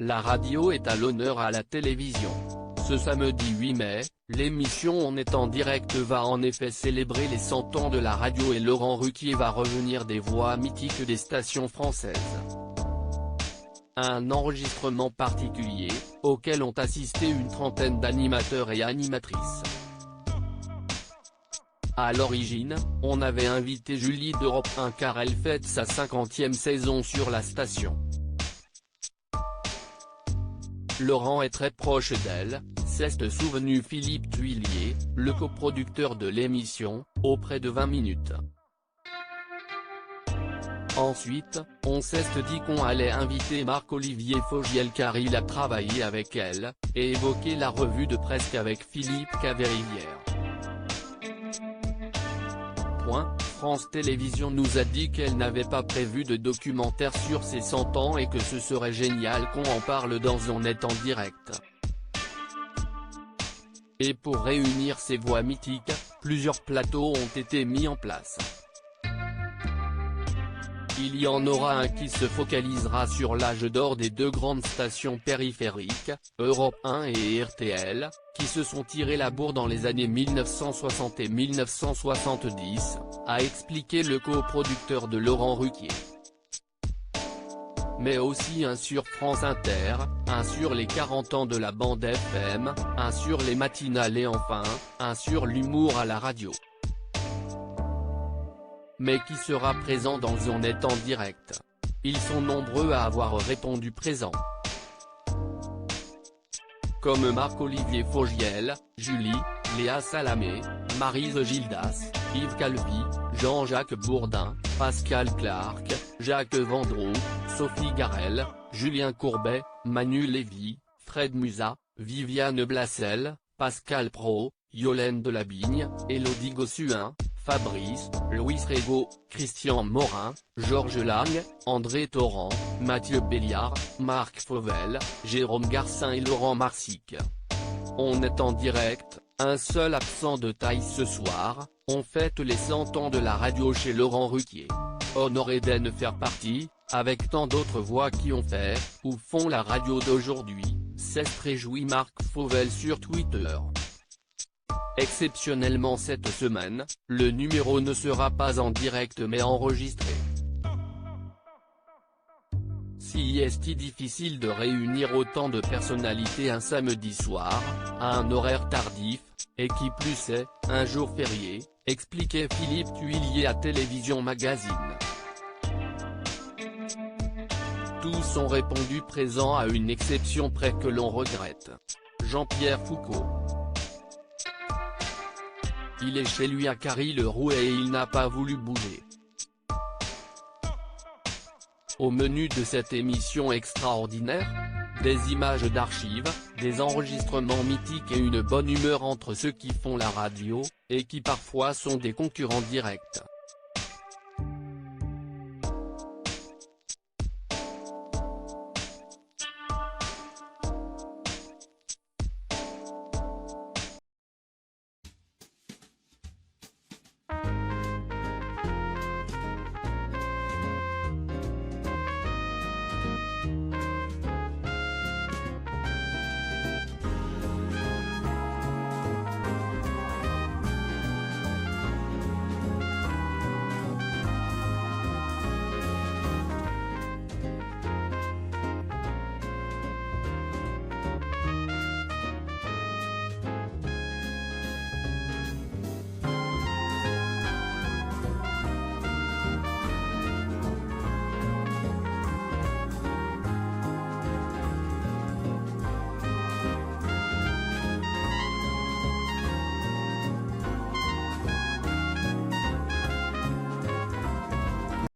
La radio est à l'honneur à la télévision. Ce samedi 8 mai, l'émission On est en direct va en effet célébrer les 100 ans de la radio et Laurent Ruquier va revenir des voix mythiques des stations françaises. Un enregistrement particulier, auquel ont assisté une trentaine d'animateurs et animatrices. À l'origine, on avait invité Julie d'Europe 1 car elle fête sa 50e saison sur la station. Laurent est très proche d'elle, s'est souvenu Philippe Thuillier, le coproducteur de l'émission, auprès de 20 minutes. Ensuite, on s'est dit qu'on allait inviter Marc-Olivier Fogiel car il a travaillé avec elle, et évoqué la revue de presse avec Philippe Caverivière. France Télévisions nous a dit qu'elle n'avait pas prévu de documentaire sur ses 100 ans et que ce serait génial qu'on en parle dans On est en direct. Et pour réunir ces voix mythiques, plusieurs plateaux ont été mis en place. Il y en aura un qui se focalisera sur l'âge d'or des deux grandes stations périphériques, Europe 1 et RTL, qui se sont tirés la bourre dans les années 1960 et 1970, a expliqué le coproducteur de Laurent Ruquier. Mais aussi un sur France Inter, un sur les 40 ans de la bande FM, un sur les matinales et enfin, un sur l'humour à la radio. Mais qui sera présent dans On est en direct? Ils sont nombreux à avoir répondu présent. Comme Marc-Olivier Fogiel, Julie, Léa Salamé, Maryse Gildas, Yves Calvi, Jean-Jacques Bourdin, Pascal Clark, Jacques Vendroux, Sophie Garel, Julien Courbet, Manu Lévy, Fred Musa, Viviane Blassel, Pascal Praud, Yolène Delabigne, Élodie Gossuin, Fabrice, Louis Régaud, Christian Morin, Georges Lang, André Torrent, Mathieu Béliard, Marc Fauvel, Jérôme Garcin et Laurent Marsic. On est en direct, un seul absent de taille ce soir, on fête les 100 ans de la radio chez Laurent Ruquier. Honoré d'en faire partie, avec tant d'autres voix qui ont fait, ou font la radio d'aujourd'hui, s'est réjoui Marc Fauvel sur Twitter. Exceptionnellement cette semaine, le numéro ne sera pas en direct mais enregistré. Si est difficile de réunir autant de personnalités un samedi soir, à un horaire tardif, et qui plus est, un jour férié, expliquait Philippe Thuillier à Télévision Magazine. Tous ont répondu présent à une exception près que l'on regrette. Jean-Pierre Foucault. Il est chez lui à Carry-le-Rouet et il n'a pas voulu bouger. Au menu de cette émission extraordinaire, des images d'archives, des enregistrements mythiques et une bonne humeur entre ceux qui font la radio, et qui parfois sont des concurrents directs.